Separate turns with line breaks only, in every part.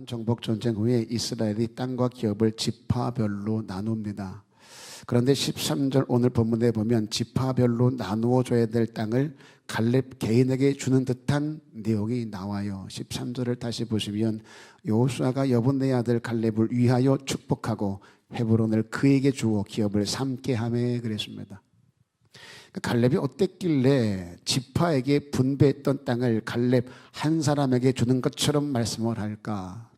정복 전쟁 후에 이스라엘이 땅과 기업을 지파별로 나눕니다. 그런데 13절 오늘 본문에 보면 지파별로 나누어 줘야 될 땅을 갈렙 개인에게 주는 듯한 내용이 나와요. 13절을 다시 보시면 여호수아가 여분네 아들 갈렙을 위하여 축복하고 헤브론을 그에게 주어 기업을 삼게 하매 그랬습니다. 갈렙이 어땠길래 지파에게 분배했던 땅을 갈렙 한 사람에게 주는 것처럼 말씀을 할까?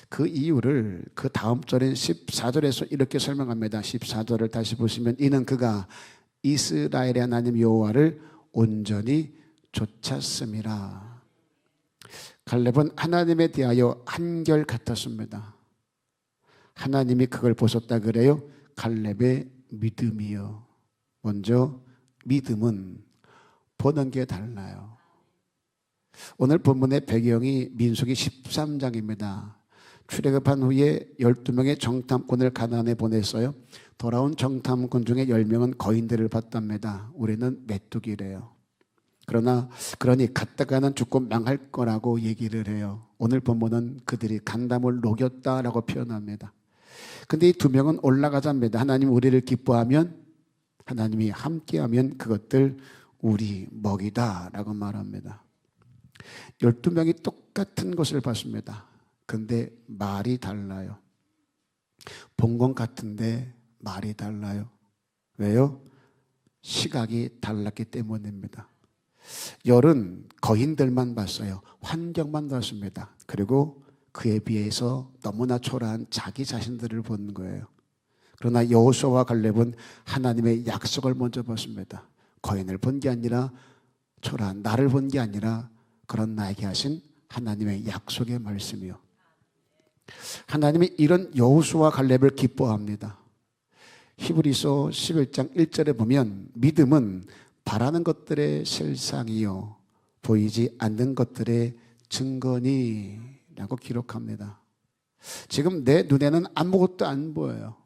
그 이유를 그 다음 절인 14절에서 이렇게 설명합니다. 14절을 다시 보시면 이는 그가 이스라엘의 하나님 여호와를 온전히 좇았음이라. 갈렙은 하나님에 대하여 한결 같았습니다. 하나님이 그걸 보셨다 그래요. 갈렙의 믿음이요. 먼저 믿음은 보는 게 달라요. 오늘 본문의 배경이 민수기 13장입니다. 출애굽한 후에 12명의 정탐꾼을 가나안에 보냈어요. 돌아온 정탐꾼 중에 10명은 거인들을 봤답니다. 우리는 메뚜기래요. 그러니 갔다가는 죽고 망할 거라고 얘기를 해요. 오늘 본문은 그들이 간담을 녹였다라고 표현합니다. 근데 이 두 명은 올라가자입니다. 하나님 우리를 기뻐하면, 하나님이 함께하면 그것들 우리 먹이다라고 말합니다. 12명이 똑같은 것을 봤습니다. 근데 말이 달라요. 본 것 같은데 말이 달라요. 왜요? 시각이 달랐기 때문입니다. 열은 거인들만 봤어요. 환경만 봤습니다. 그리고 그에 비해서 너무나 초라한 자기 자신들을 본 거예요. 그러나 여호수아와 갈렙은 하나님의 약속을 먼저 봤습니다. 거인을 본 게 아니라 초라한 나를 본 게 아니라 그런 나에게 하신 하나님의 약속의 말씀이요. 하나님이 이런 여호수아와 갈렙을 기뻐합니다. 히브리서 11장 1절에 보면 믿음은 바라는 것들의 실상이요 보이지 않는 것들의 증거니 라고 기록합니다. 지금 내 눈에는 아무것도 안 보여요.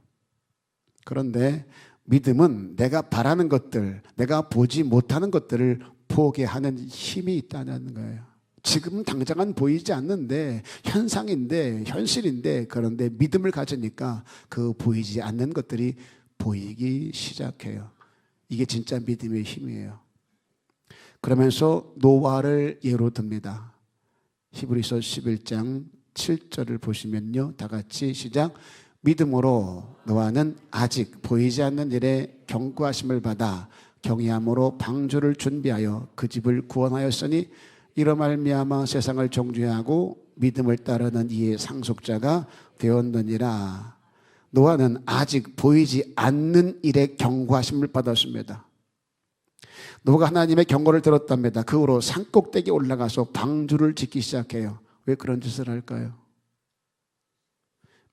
그런데 믿음은 내가 바라는 것들, 내가 보지 못하는 것들을 보게 하는 힘이 있다는 거예요. 지금은 당장은 보이지 않는데 현상인데 현실인데 그런데 믿음을 가지니까 그 보이지 않는 것들이 보이기 시작해요. 이게 진짜 믿음의 힘이에요. 그러면서 노아를 예로 듭니다. 히브리서 11장 7절을 보시면요. 다 같이 시작. 믿음으로 노아는 아직 보이지 않는 일에 경고하심을 받아 경외함으로 방주를 준비하여 그 집을 구원하였으니 이로 말미암아 세상을 정죄하고 믿음을 따르는 이의 상속자가 되었느니라. 노아는 아직 보이지 않는 일에 경고하심을 받았습니다. 노아가 하나님의 경고를 들었답니다. 그 후로 산꼭대기에 올라가서 방주를 짓기 시작해요. 왜 그런 짓을 할까요?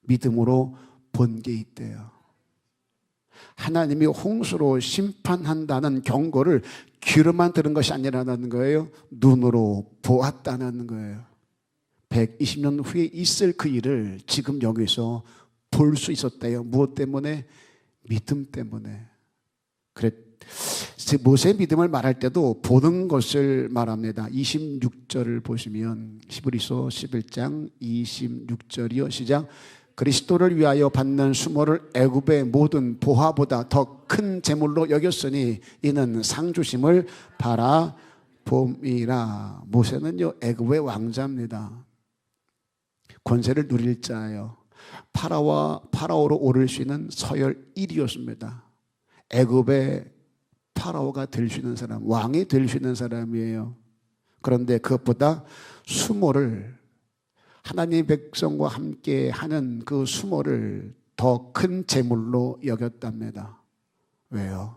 믿음으로 본 게 있대요. 하나님이 홍수로 심판한다는 경고를 귀로만 들은 것이 아니라는 거예요. 눈으로 보았다는 거예요. 120년 후에 있을 그 일을 지금 여기서 볼 수 있었대요. 무엇 때문에? 믿음 때문에. 모세의 믿음을 말할 때도 보는 것을 말합니다. 26절을 보시면 히브리서 11장 26절이요. 시작. 그리스도를 위하여 받는 수모를 애굽의 모든 보화보다 더 큰 재물로 여겼으니 이는 상 주심을 바라봄이라. 모세는요 애굽의 왕자입니다. 권세를 누릴 자예요. 파라오로 오를 수 있는 서열 1위였습니다. 애굽의 파라오가 될 수 있는 사람, 왕이 될 수 있는 사람이에요. 그런데 그것보다 수모를, 하나님의 백성과 함께 하는 그 수모를 더 큰 재물로 여겼답니다. 왜요?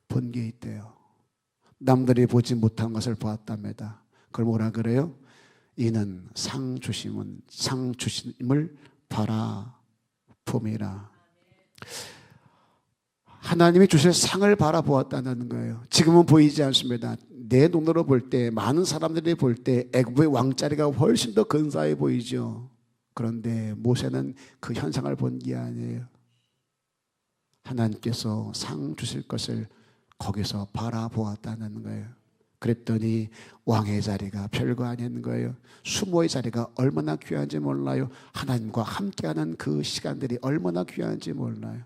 본 게 있대요. 남들이 보지 못한 것을 보았답니다. 그걸 뭐라 그래요? 이는 상 주심을 바라봄이라. 하나님이 주실 상을 바라보았다는 거예요. 지금은 보이지 않습니다. 내 눈으로 볼 때, 많은 사람들이 볼 때 애굽의 왕자리가 훨씬 더 근사해 보이죠. 그런데 모세는 그 현상을 본 게 아니에요. 하나님께서 상 주실 것을 거기서 바라보았다는 거예요. 그랬더니 왕의 자리가 별거 아닌 거예요. 수모의 자리가 얼마나 귀한지 몰라요. 하나님과 함께하는 그 시간들이 얼마나 귀한지 몰라요.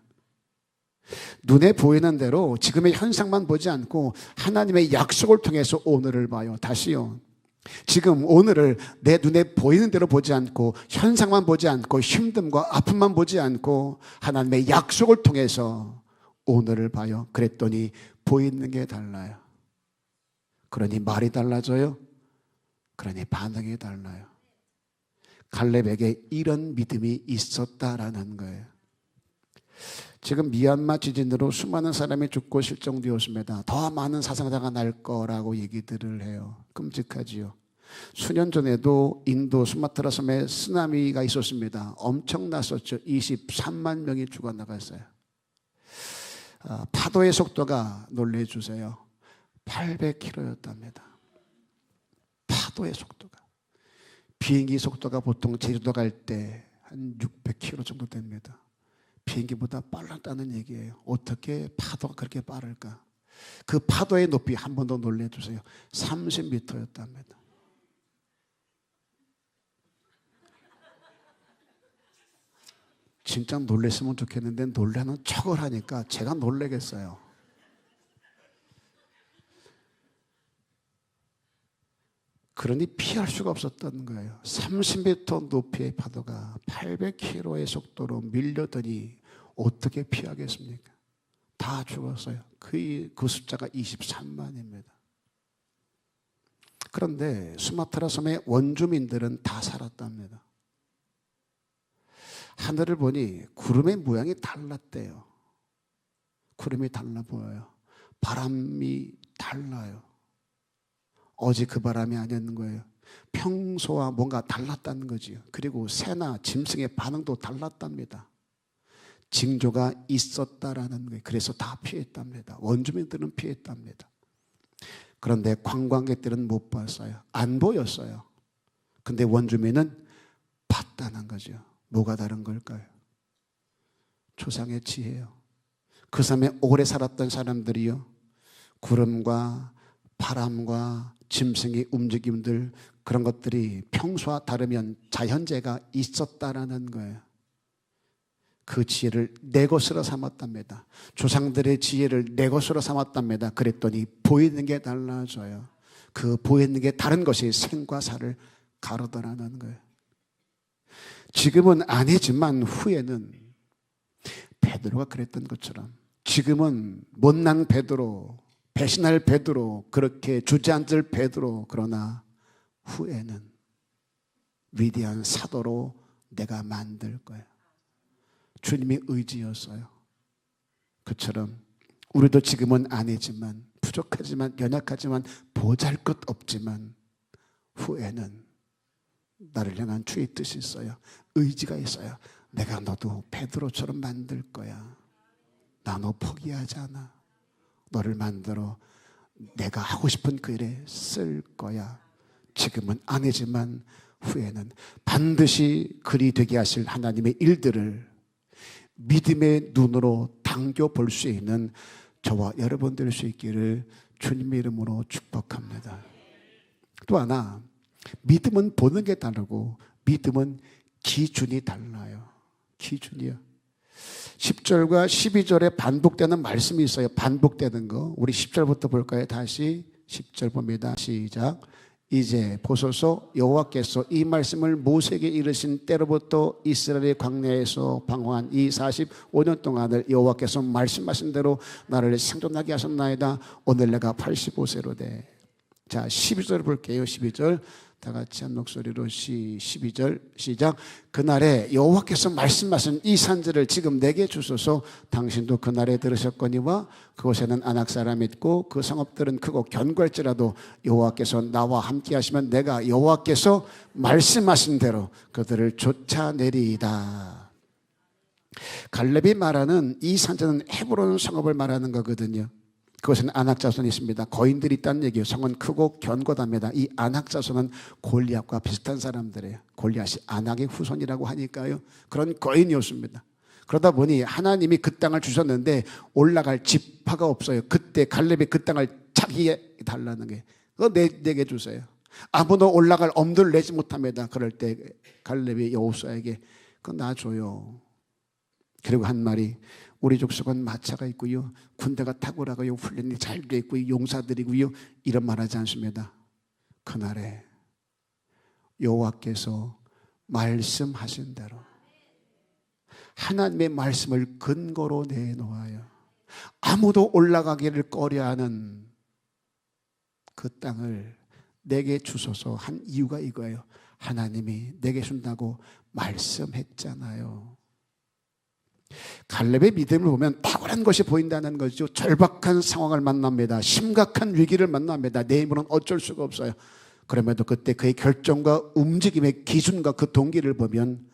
눈에 보이는 대로 지금의 현상만 보지 않고 하나님의 약속을 통해서 오늘을 봐요. 다시요. 지금 오늘을 내 눈에 보이는 대로 보지 않고 현상만 보지 않고 힘듦과 아픔만 보지 않고 하나님의 약속을 통해서 오늘을 봐요. 그랬더니 보이는 게 달라요. 그러니 말이 달라져요. 그러니 반응이 달라요. 갈렙에게 이런 믿음이 있었다라는 거예요. 지금 미얀마 지진으로 수많은 사람이 죽고 실종되었습니다. 더 많은 사상자가 날 거라고 얘기들을 해요. 끔찍하지요. 수년 전에도 인도 수마트라 섬에 쓰나미가 있었습니다. 엄청났었죠. 23만 명이 죽어나갔어요. 파도의 속도가 놀래주세요. 800km였답니다. 파도의 속도가. 비행기 속도가 보통 제주도 갈 때 한 600km 정도 됩니다. 비행기보다 빨랐다는 얘기예요. 어떻게 파도가 그렇게 빠를까? 그 파도의 높이 한 번 더 놀래주세요. 30m였답니다. 진짜 놀랬으면 좋겠는데 놀라는 척을 하니까 제가 놀래겠어요. 그러니 피할 수가 없었던 거예요. 30m 높이의 파도가 800km의 속도로 밀려더니 어떻게 피하겠습니까? 다 죽었어요. 그 숫자가 23만입니다. 그런데 수마트라 섬의 원주민들은 다 살았답니다. 하늘을 보니 구름의 모양이 달랐대요. 구름이 달라 보여요. 바람이 달라요. 어제 그 바람이 아니었는 거예요. 평소와 뭔가 달랐다는 거지요. 그리고 새나 짐승의 반응도 달랐답니다. 징조가 있었다라는 거예요. 그래서 다 피했답니다. 원주민들은 피했답니다. 그런데 관광객들은 못 봤어요. 안 보였어요. 근데 원주민은 봤다는 거죠. 뭐가 다른 걸까요? 조상의 지혜요. 그 섬에 오래 살았던 사람들이요. 구름과 바람과 짐승의 움직임들 그런 것들이 평소와 다르면 자연재해가 있었다라는 거예요. 그 지혜를 내 것으로 삼았답니다. 조상들의 지혜를 내 것으로 삼았답니다. 그랬더니 보이는 게 달라져요. 그 보이는 게 다른 것이 생과 사를 가르더라는 거예요. 지금은 아니지만 후에는 베드로가 그랬던 것처럼 지금은 못난 베드로, 배신할 베드로, 그렇게 주저앉을 베드로, 그러나 후에는 위대한 사도로 내가 만들 거야. 주님이 의지였어요. 그처럼 우리도 지금은 아니지만 부족하지만 연약하지만 보잘것없지만 후에는 나를 향한 주의 뜻이 있어요. 의지가 있어요. 내가 너도 베드로처럼 만들 거야. 나 너 포기하지 않아. 너를 만들어 내가 하고 싶은 그 일에 쓸 거야. 지금은 아니지만 후에는 반드시 그리 되게 하실 하나님의 일들을 믿음의 눈으로 당겨볼 수 있는 저와 여러분 될 수 있기를 주님의 이름으로 축복합니다. 또 하나, 믿음은 보는 게 다르고 믿음은 기준이 달라요. 기준이요. 10절과 12절에 반복되는 말씀이 있어요. 반복되는 거. 우리 10절부터 볼까요? 다시 10절 봅니다. 시작. 이제 보소서 여호와께서 이 말씀을 모세에게 이르신 때로부터 이스라엘의 광야에서 방황한 이 45년 동안을 여호와께서 말씀하신 대로 나를 생존하게 하셨나이다. 오늘 내가 85세로 돼. 자, 12절 볼게요. 12절 다 같이 한 목소리로 12절 시작. 그날에 여호와께서 말씀하신 이 산지를 지금 내게 주소서. 당신도 그날에 들으셨거니와 그곳에는 아낙 사람이 있고 그 성읍들은 크고 견고할지라도 여호와께서 나와 함께 하시면 내가 여호와께서 말씀하신 대로 그들을 쫓아내리이다. 갈렙이 말하는 이 산지는 헤브론 성읍을 말하는 거거든요. 그것은 아낙 자손이 있습니다. 거인들이 있다는 얘기예요. 성은 크고 견고답니다. 이 아낙 자손은 골리앗과 비슷한 사람들이에요. 골리앗이 아낙의 후손이라고 하니까요. 그런 거인이었습니다. 그러다 보니 하나님이 그 땅을 주셨는데 올라갈 지파가 없어요. 그때 갈렙이 그 땅을 자기에 달라는 게 그거 내게 주세요. 아무도 올라갈 엄두를 내지 못합니다. 그럴 때 갈렙이 여호수아에게 그거 나 줘요. 그리고 한 말이 우리 족속은 마차가 있고요, 군대가 탁월하고요, 훈련이 잘 돼 있고 용사들이고요, 이런 말하지 않습니다. 그날에 여호와께서 말씀하신 대로 하나님의 말씀을 근거로 내놓아요. 아무도 올라가기를 꺼려하는 그 땅을 내게 주소서 한 이유가 이거예요. 하나님이 내게 준다고 말씀했잖아요. 갈렙의 믿음을 보면 탁월한 것이 보인다는 거죠. 절박한 상황을 만납니다. 심각한 위기를 만납니다. 내 힘으로는 어쩔 수가 없어요. 그럼에도 그때 그의 결정과 움직임의 기준과 그 동기를 보면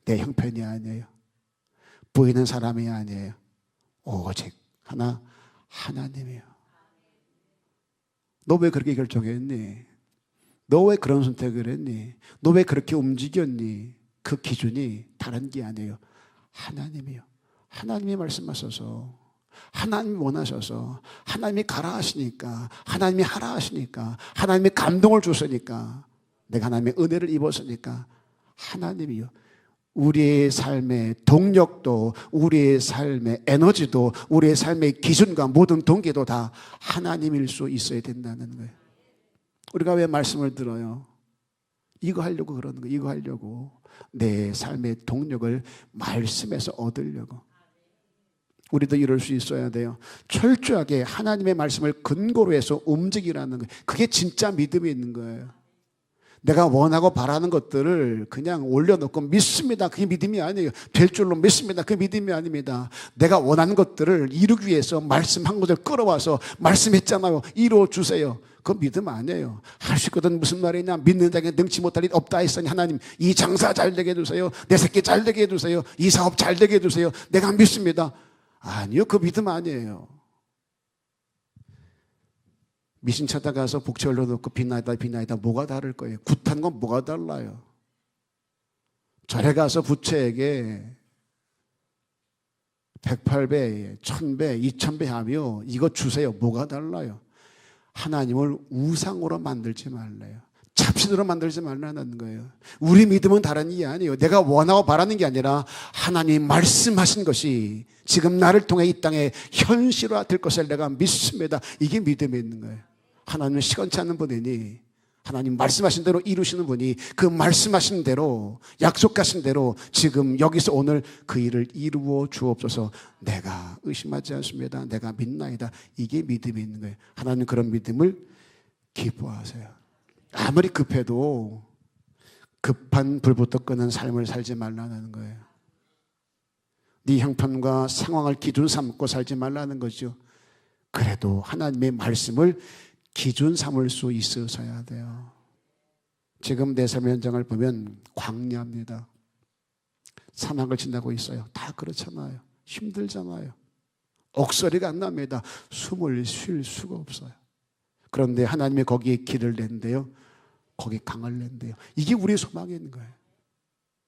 내 형편이 아니에요, 보이는 사람이 아니에요, 오직 하나님이에요. 너 왜 그렇게 결정했니? 너 왜 그런 선택을 했니? 너 왜 그렇게 움직였니? 그 기준이 다른 게 아니에요. 하나님이요. 하나님이 말씀하셔서, 하나님이 원하셔서, 하나님이 가라 하시니까, 하나님이 하라 하시니까, 하나님이 감동을 주시니까, 내가 하나님의 은혜를 입었으니까 하나님이요. 우리의 삶의 동력도, 우리의 삶의 에너지도, 우리의 삶의 기준과 모든 동기도 다 하나님일 수 있어야 된다는 거예요. 우리가 왜 말씀을 들어요? 이거 하려고 그러는 거예요. 이거 하려고. 내 삶의 동력을 말씀에서 얻으려고. 우리도 이럴 수 있어야 돼요. 철저하게 하나님의 말씀을 근거로 해서 움직이라는 거예요. 그게 진짜 믿음이 있는 거예요. 내가 원하고 바라는 것들을 그냥 올려놓고 믿습니다, 그게 믿음이 아니에요. 될 줄로 믿습니다, 그게 믿음이 아닙니다. 내가 원하는 것들을 이루기 위해서 말씀 한 곳을 끌어와서 말씀했잖아요, 이루어주세요. 그건 믿음 아니에요. 할 수 있거든. 무슨 말이냐? 믿는 자에게 능치 못할 일 없다 했으니 하나님 이 장사 잘 되게 해주세요, 내 새끼 잘 되게 해주세요, 이 사업 잘 되게 해주세요, 내가 믿습니다. 아니요, 그 믿음 아니에요. 미신 찾아가서 복채 올려놓고 비나이다 뭐가 다를 거예요? 굿한 건 뭐가 달라요? 절에 가서 부처에게 108배, 1000배, 2000배 하며 이거 주세요, 뭐가 달라요? 하나님을 우상으로 만들지 말래요. 잡신으로 만들지 말라는 거예요. 우리 믿음은 다른 게 아니에요. 내가 원하고 바라는 게 아니라 하나님이 말씀하신 것이 지금 나를 통해 이 땅에 현실화될 것을 내가 믿습니다. 이게 믿음이 있는 거예요. 하나님은 시간치 않는 분이니, 하나님 말씀하신 대로 이루시는 분이 그 말씀하신 대로, 약속하신 대로 지금 여기서 오늘 그 일을 이루어 주옵소서. 내가 의심하지 않습니다, 내가 믿나이다. 이게 믿음이 있는 거예요. 하나님 그런 믿음을 기뻐하세요. 아무리 급해도 급한 불부터 끄는 삶을 살지 말라는 거예요. 네 형편과 상황을 기준 삼고 살지 말라는 거죠. 그래도 하나님의 말씀을 기준 삼을 수 있어서야 돼요. 지금 내 삶의 현장을 보면 광야입니다. 사막을 지나고 있어요. 다 그렇잖아요. 힘들잖아요. 억소리가 안 납니다. 숨을 쉴 수가 없어요. 그런데 하나님이 거기에 길을 낸대요. 거기 강을 낸대요. 이게 우리의 소망이 있는 거예요.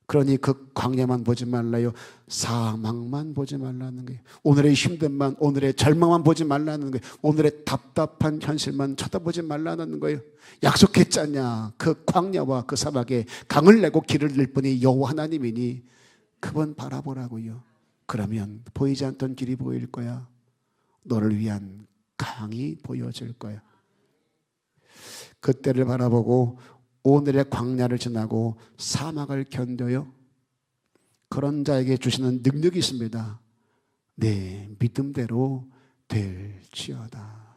그러니 그 광야만 보지 말라요. 사막만 보지 말라는 거예요. 오늘의 힘듦만, 오늘의 절망만 보지 말라는 거예요. 오늘의 답답한 현실만 쳐다보지 말라는 거예요. 약속했잖냐. 그 광야와 그 사막에 강을 내고 길을 낼 분이 여호와 하나님이니 그분 바라보라고요. 그러면 보이지 않던 길이 보일 거야. 너를 위한 강이 보여질 거야. 그때를 바라보고 오늘의 광야를 지나고 사막을 견뎌요. 그런 자에게 주시는 능력이 있습니다. 내 믿음대로 될지어다.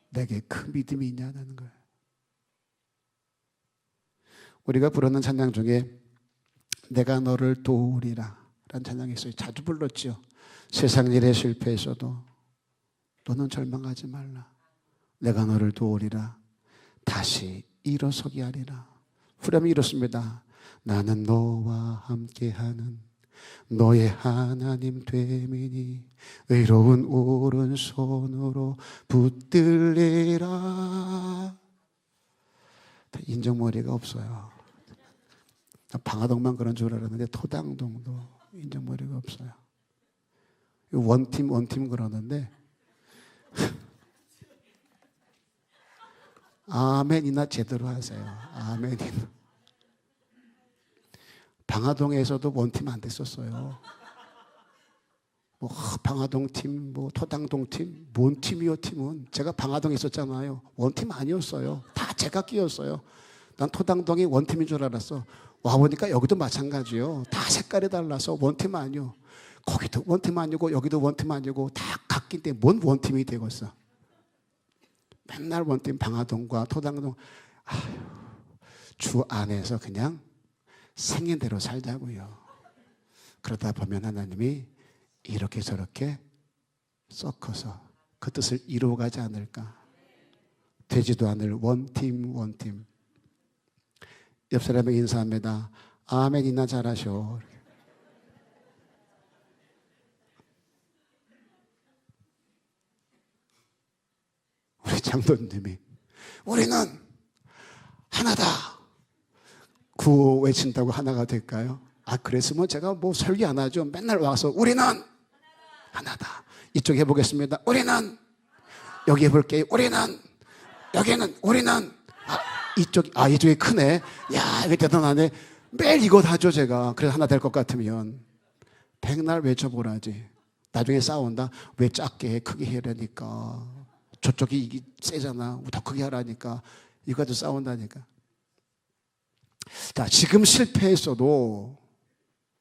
내게 큰 믿음이 있냐는 거예요. 우리가 부르는 찬양 중에 내가 너를 도우리라 라는 찬양이 있어요. 자주 불렀죠. 세상 일에 실패했어도 너는 절망하지 말라. 내가 너를 도우리라. 다시 일어서게 하리라. 후렴이 이렇습니다. 나는 너와 함께하는 너의 하나님 됨이니 의로운 오른손으로 붙들리라. 인정머리가 없어요. 방화동만 그런 줄 알았는데 토당동도 인정머리가 없어요. 원팀 그러는데 아멘이나 제대로 하세요. 아멘이나. 방화동에서도 원팀 안 됐었어요. 뭐 방화동 팀, 뭐 토당동 팀, 뭔 팀이요 팀은. 제가 방화동에 있었잖아요. 원팀 아니었어요. 다 제가 끼었어요. 난 토당동이 원팀인 줄 알았어. 와보니까 여기도 마찬가지요. 다 색깔이 달라서 원팀 아니요. 거기도 원팀 아니고 여기도 원팀 아니고 다 같기 때문에 뭔 원팀이 되겠어. 맨날 원팀 방화동과 토당동. 아휴, 주 안에서 그냥 생긴 대로 살자고요. 그러다 보면 하나님이 이렇게 저렇게 섞어서 그 뜻을 이루어가지 않을까. 되지도 않을 원팀. 옆 사람에게 인사합니다. 아멘이나 잘하셔. 우리 장로님이 우리는 하나다. 구호 외친다고 하나가 될까요? 그랬으면 제가 뭐 설교 안 하죠. 맨날 와서 우리는 하나다. 이쪽 해보겠습니다. 우리는. 여기 해볼게요. 우리는. 여기는 우리는. 이쪽이 크네. 야, 이게 대단하네. 매일 이거 하죠, 제가. 그래서 하나 될 것 같으면. 백날 외쳐보라지. 나중에 싸운다. 왜 작게 해? 크게 해라니까. 저쪽이 세잖아. 더 크게 하라니까. 이거 가지고 싸운다니까. 자, 지금 실패했어도,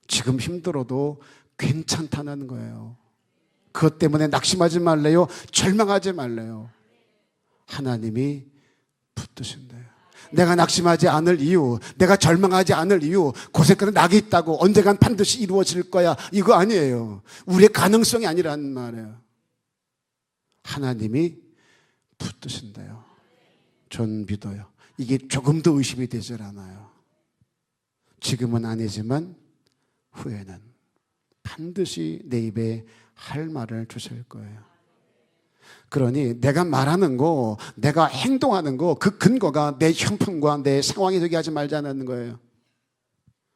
지금 힘들어도 괜찮다는 거예요. 그것 때문에 낙심하지 말래요. 절망하지 말래요. 하나님이 붙드신대요. 내가 낙심하지 않을 이유, 내가 절망하지 않을 이유, 고생 끝에 낙이 있다고 언젠간 반드시 이루어질 거야. 이거 아니에요. 우리의 가능성이 아니란 말이에요. 하나님이 붙드신대요. 전 믿어요. 이게 조금도 의심이 되질 않아요. 지금은 아니지만 후에는 반드시 내 입에 할 말을 주실 거예요. 그러니 내가 말하는 거, 내가 행동하는 거, 그 근거가 내 형편과 내 상황이 되게 하지 말자는 거예요.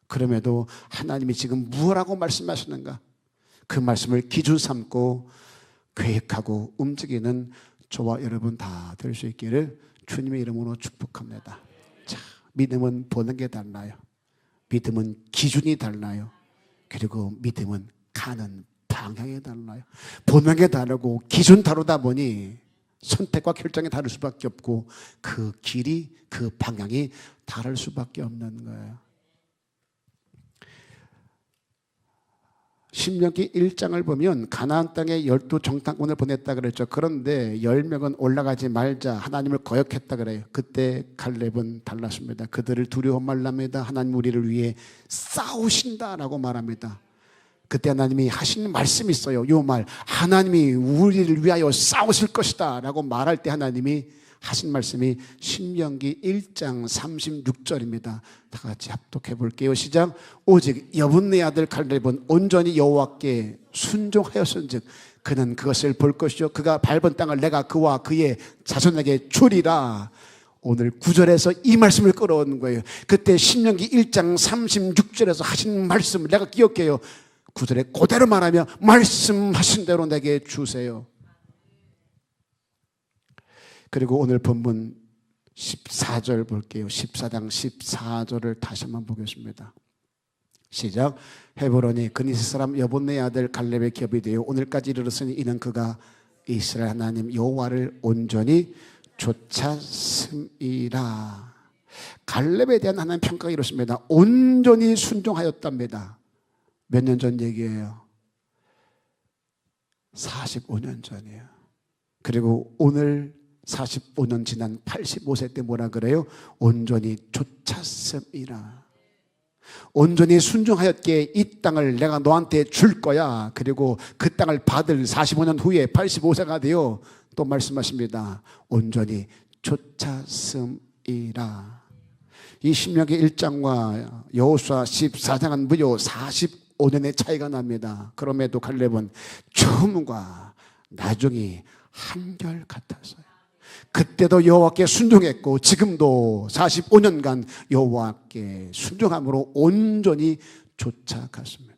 그럼에도 하나님이 지금 무엇라고 말씀하시는가? 그 말씀을 기준 삼고 계획하고 움직이는 저와 여러분 다 될 수 있기를 주님의 이름으로 축복합니다. 자, 믿음은 보는 게 달라요. 믿음은 기준이 달라요. 그리고 믿음은 가는 방향이 달라요. 보는 게 다르고 기준 다르다 보니 선택과 결정이 다를 수밖에 없고 그 길이, 그 방향이 다를 수밖에 없는 거예요. 신명기 1장을 보면 가나안 땅에 12 정탐꾼을 보냈다 그랬죠. 그런데 10명은 올라가지 말자 하나님을 거역했다 그래요. 그때 갈렙은 달랐습니다. 그들을 두려워 말랍니다. 하나님 우리를 위해 싸우신다라고 말합니다. 그때 하나님이 하신 말씀이 있어요. 이 말, 하나님이 우리를 위하여 싸우실 것이다 라고 말할 때 하나님이 하신 말씀이 신명기 1장 36절입니다. 다 같이 합독해 볼게요. 시작. 오직 여분네 아들 갈렙은 온전히 여호와께 순종하였은즉 그는 그것을 볼 것이요 그가 밟은 땅을 내가 그와 그의 자손에게 주리라. 오늘 9절에서 이 말씀을 끌어오는 거예요. 그때 신명기 1장 36절에서 하신 말씀을 내가 기억해요. 9절에 그대로 말하며 말씀하신 대로 내게 주세요. 그리고 오늘 본문 14절 볼게요. 14장 14절을 다시 한번 보겠습니다. 시작. 헤브론이 그니스 사람 여분네 아들 갈렙의 기업이 되어 오늘까지 이르렀으니 이는 그가 이스라엘 하나님 여호와를 온전히 쫓았음이라. 갈렙에 대한 하나님 평가가 이렇습니다. 온전히 순종하였답니다. 몇 년 전 얘기예요? 45년 전이에요. 그리고 오늘 45년 지난 85세 때 뭐라 그래요? 온전히 쫓았음이라. 온전히 순종하였기에 이 땅을 내가 너한테 줄 거야. 그리고 그 땅을 받을 45년 후에 85세가 되어 또 말씀하십니다. 온전히 쫓았음이라. 이 신명기 1장과 여호수아 14장은 무려 45년의 차이가 납니다. 그럼에도 갈렙은 처음과 나중이 한결같았어요. 그때도 여호와께 순종했고 지금도 45년간 여호와께 순종함으로 온전히 쫓아갔습니다.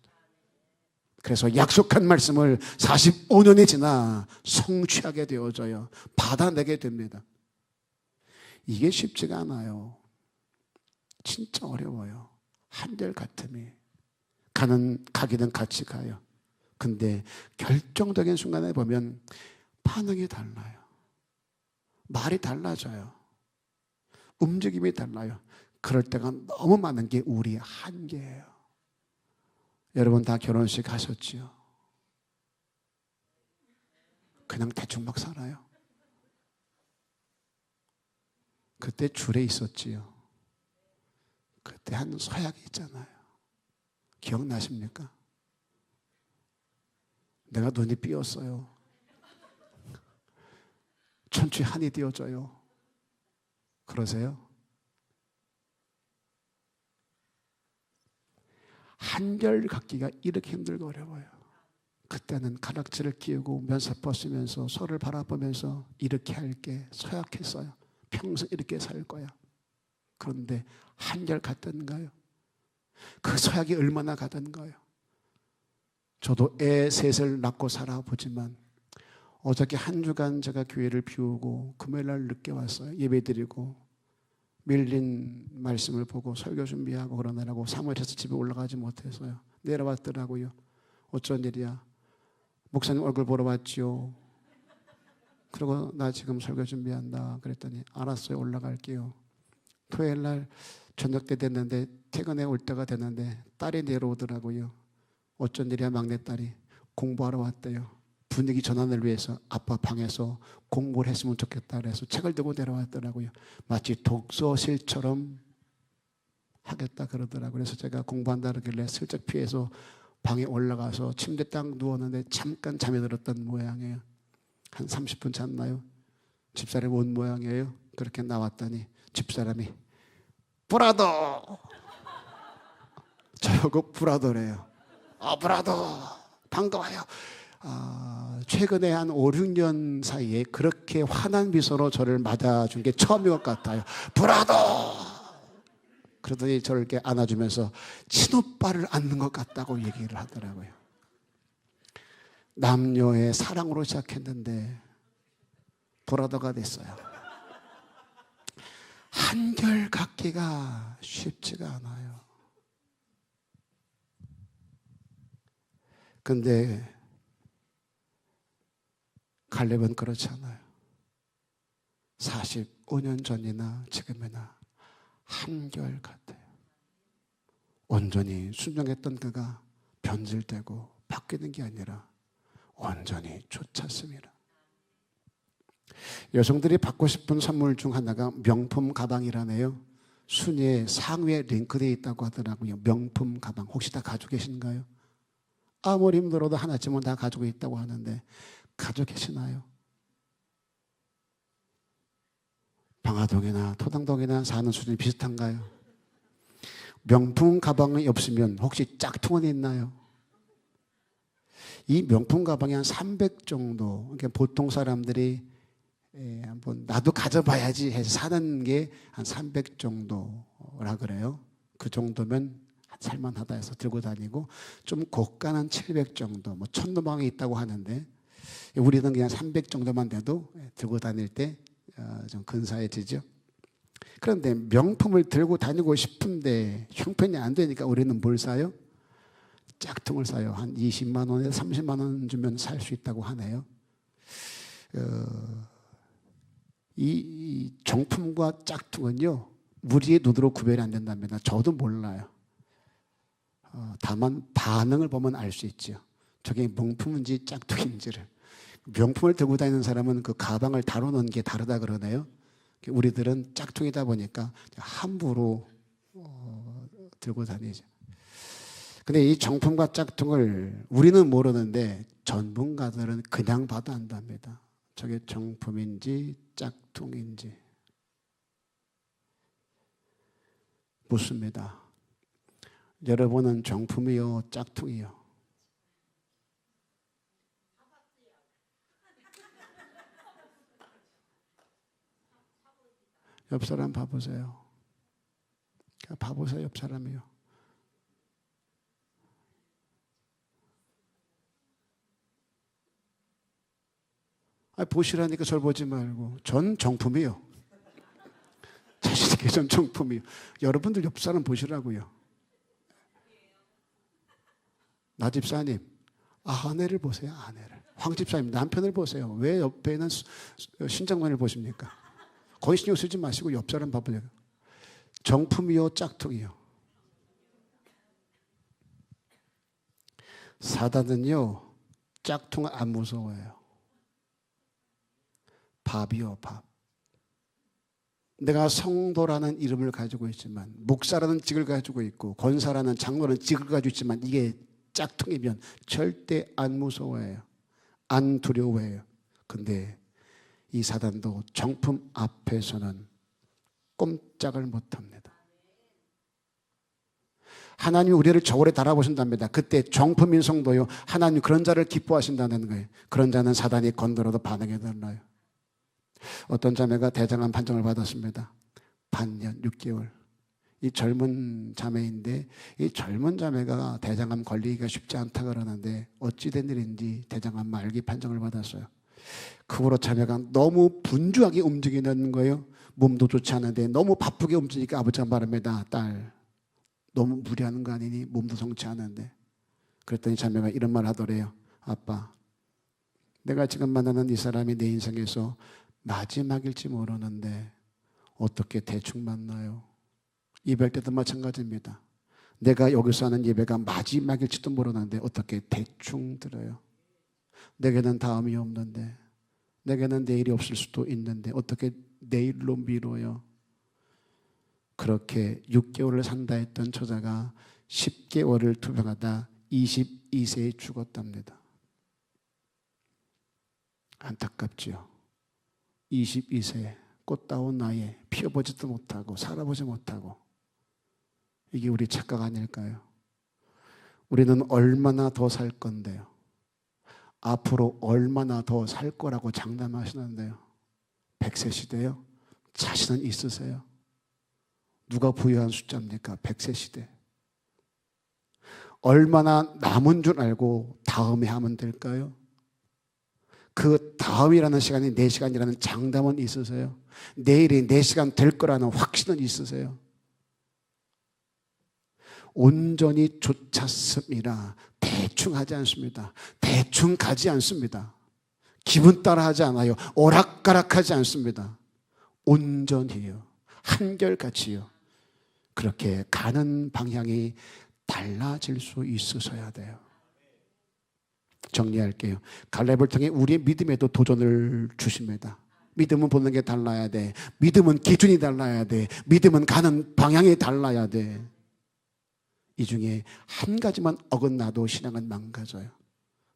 그래서 약속한 말씀을 45년이 지나 성취하게 되어져요. 받아내게 됩니다. 이게 쉽지가 않아요. 진짜 어려워요. 한결같음이. 가기는 같이 가요. 근데 결정적인 순간에 보면 반응이 달라요. 말이 달라져요. 움직임이 달라요. 그럴 때가 너무 많은 게 우리의 한계예요. 여러분 다 결혼식 하셨지요? 그냥 대충 막 살아요. 그때 줄에 있었지요. 그때 한 서약이 있잖아요. 기억나십니까? 내가 눈이 삐었어요. 천추에 한이 띄어져요. 그러세요? 한결같기가 이렇게 힘들고 어려워요. 그때는 가락지를 끼우고 면사 벗으면서 서로를 바라보면서 이렇게 할게 서약했어요. 평생 이렇게 살 거야. 그런데 한결같던가요? 그 서약이 얼마나 가던가요? 저도 애 셋을 낳고 살아보지만 어저께 한 주간 제가 교회를 비우고 금요일날 늦게 왔어요. 예배드리고 밀린 말씀을 보고 설교 준비하고 그러느라고 사무엘에서 집에 올라가지 못해서요. 내려왔더라고요. 어쩐 일이야? 목사님 얼굴 보러 왔지요. 그리고 나 지금 설교 준비한다. 그랬더니 알았어요. 올라갈게요. 토요일날 저녁 때 됐는데 퇴근해 올 때가 됐는데 딸이 내려오더라고요. 어쩐 일이야 막내딸이. 공부하러 왔대요. 분위기 전환을 위해서 아빠 방에서 공부를 했으면 좋겠다 그래서 책을 들고 내려왔더라고요. 마치 독서실처럼 하겠다 그러더라고요. 그래서 제가 공부한다 그러길래 슬쩍 피해서 방에 올라가서 침대 딱 누웠는데 잠깐 잠이 들었던 모양이에요. 한 30분 잤나요? 집사람이 온 모양이에요. 그렇게 나왔더니 집사람이 브라더! 저거 브라더래요. 브라더! 반가워요. 최근에 한 5, 6년 사이에 그렇게 환한 미소로 저를 맞아준 게 처음인 것 같아요. 브라더! 그러더니 저를 이렇게 안아주면서 친오빠를 안는 것 같다고 얘기를 하더라고요. 남녀의 사랑으로 시작했는데 브라더가 됐어요. 한결같기가 쉽지가 않아요. 근데 갈렙은 그렇지 않아요. 45년 전이나 지금이나 한결같아요. 온전히 순종했던 그가 변질되고 바뀌는 게 아니라 온전히 쫓았습니다. 여성들이 받고 싶은 선물 중 하나가 명품 가방이라네요. 순위에 상위에 링크되어 있다고 하더라고요. 명품 가방 혹시 다 가지고 계신가요? 아무리 힘들어도 하나쯤은 다 가지고 있다고 하는데 가지고 계시나요? 방화동이나 토당동이나 사는 수준이 비슷한가요? 명품 가방이 없으면 혹시 짝퉁은 있나요? 이 명품 가방이 한 300 정도. 그러니까 보통 사람들이 한번 나도 가져봐야지 해서 사는 게 한 300 정도라 그래요. 그 정도면 살만하다 해서 들고 다니고 좀 고가는 700 정도, 뭐 1000 가방이 있다고 하는데 우리는 그냥 300 정도만 돼도 들고 다닐 때 좀 근사해지죠. 그런데 명품을 들고 다니고 싶은데 형편이 안 되니까 우리는 뭘 사요? 짝퉁을 사요. 한 20만 원에서 30만 원 주면 살 수 있다고 하네요. 이 정품과 짝퉁은요, 우리의 눈으로 구별이 안 된답니다. 저도 몰라요. 다만 반응을 보면 알 수 있죠. 저게 명품인지 짝퉁인지를. 명품을 들고 다니는 사람은 그 가방을 다루는 게 다르다 그러네요. 우리들은 짝퉁이다 보니까 함부로 들고 다니죠. 근데 이 정품과 짝퉁을 우리는 모르는데 전문가들은 그냥 봐도 안답니다. 저게 정품인지 짝퉁인지. 묻습니다. 여러분은 정품이요, 짝퉁이요? 옆 사람 봐보세요. 봐보세요, 옆 사람이요. 보시라니까 저를 보지 말고. 전 정품이요. 개전 정품이요. 여러분들 옆 사람 보시라고요. 나 집사님, 아내를 보세요. 아내를. 황 집사님, 남편을 보세요. 왜 옆에 있는 신장관을 보십니까? 거기 신경 쓰지 마시고 옆 사람 봐보세요. 정품이요, 짝퉁이요. 사단은요, 짝퉁 안 무서워해요. 밥이요, 밥. 내가 성도라는 이름을 가지고 있지만, 목사라는 직을 가지고 있고, 권사라는 장로라는 직을 가지고 있지만, 이게 짝퉁이면 절대 안 무서워해요. 안 두려워해요. 근데 이 사단도 정품 앞에서는 꼼짝을 못합니다. 하나님이 우리를 저울에 달아보신답니다. 그때 정품인 성도요, 하나님 그런 자를 기뻐하신다는 거예요. 그런 자는 사단이 건드려도 반응해 달라요. 어떤 자매가 대장암 판정을 받았습니다. 반년 6개월. 이 젊은 자매인데, 이 젊은 자매가 대장암 걸리기가 쉽지 않다 그러는데 어찌 된 일인지 대장암 말기 판정을 받았어요. 그 후로 자매가 너무 분주하게 움직이는 거예요. 몸도 좋지 않은데 너무 바쁘게 움직이니까 아버지가 말합니다. 딸, 너무 무리하는 거 아니니? 몸도 성치 않은데. 그랬더니 자매가 이런 말 하더래요. 아빠, 내가 지금 만나는 이 사람이 내 인생에서 마지막일지 모르는데 어떻게 대충 만나요? 이별 때도 마찬가지입니다. 내가 여기서 하는 예배가 마지막일지도 모르는데 어떻게 대충 들어요? 내게는 다음이 없는데, 내게는 내일이 없을 수도 있는데 어떻게 내일로 미뤄요? 그렇게 6개월을 산다 했던 처자가 10개월을 투병하다 22세에 죽었답니다. 안타깝지요. 22세 꽃다운 나이에 피어보지도 못하고 살아보지 못하고, 이게 우리 착각 아닐까요? 우리는 얼마나 더 살 건데요, 앞으로 얼마나 더 살 거라고 장담하시는데요, 100세 시대요? 자신은 있으세요? 누가 부여한 숫자입니까? 100세 시대. 얼마나 남은 줄 알고 다음에 하면 될까요? 그 다음이라는 시간이 4시간이라는 장담은 있으세요? 내일이 4시간 될 거라는 확신은 있으세요? 온전히 쫓았습니다. 대충 하지 않습니다. 대충 가지 않습니다. 기분 따라 하지 않아요. 오락가락하지 않습니다. 온전히요. 한결같이요. 그렇게 가는 방향이 달라질 수 있으셔야 돼요. 정리할게요. 갈렙을 통해 우리의 믿음에도 도전을 주십니다. 믿음은 보는 게 달라야 돼. 믿음은 기준이 달라야 돼. 믿음은 가는 방향이 달라야 돼. 이 중에 한 가지만 어긋나도 신앙은 망가져요.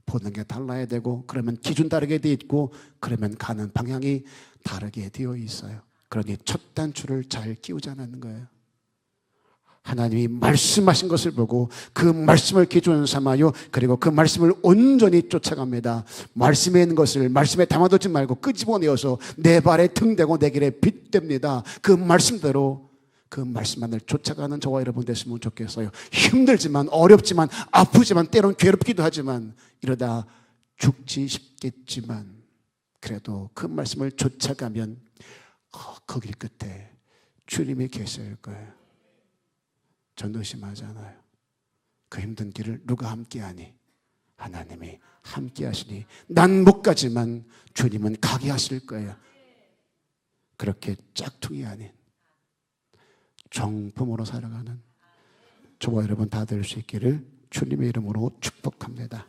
보는 게 달라야 되고, 그러면 기준 다르게 돼 있고, 그러면 가는 방향이 다르게 되어 있어요. 그러니 첫 단추를 잘 끼우자는 거예요. 하나님이 말씀하신 것을 보고 그 말씀을 기준 삼아요. 그리고 그 말씀을 온전히 쫓아갑니다. 말씀에 있는 것을 말씀에 담아두지 말고 끄집어내어서 내 발에 등대고 내 길에 빗댑니다. 그 말씀대로 그 말씀만을 쫓아가는 저와 여러분 됐으면 좋겠어요. 힘들지만, 어렵지만, 아프지만, 때론 괴롭기도 하지만, 이러다 죽지 싶겠지만, 그래도 그 말씀을 쫓아가면 그 길 끝에 주님이 계실 거예요. 전 의심하지 않아요. 그 힘든 길을 누가 함께하니? 하나님이 함께하시니 난 못 가지만 주님은 가게 하실 거예요. 그렇게 짝퉁이 아닌 정품으로 살아가는 저와 여러분 다 될 수 있기를 주님의 이름으로 축복합니다.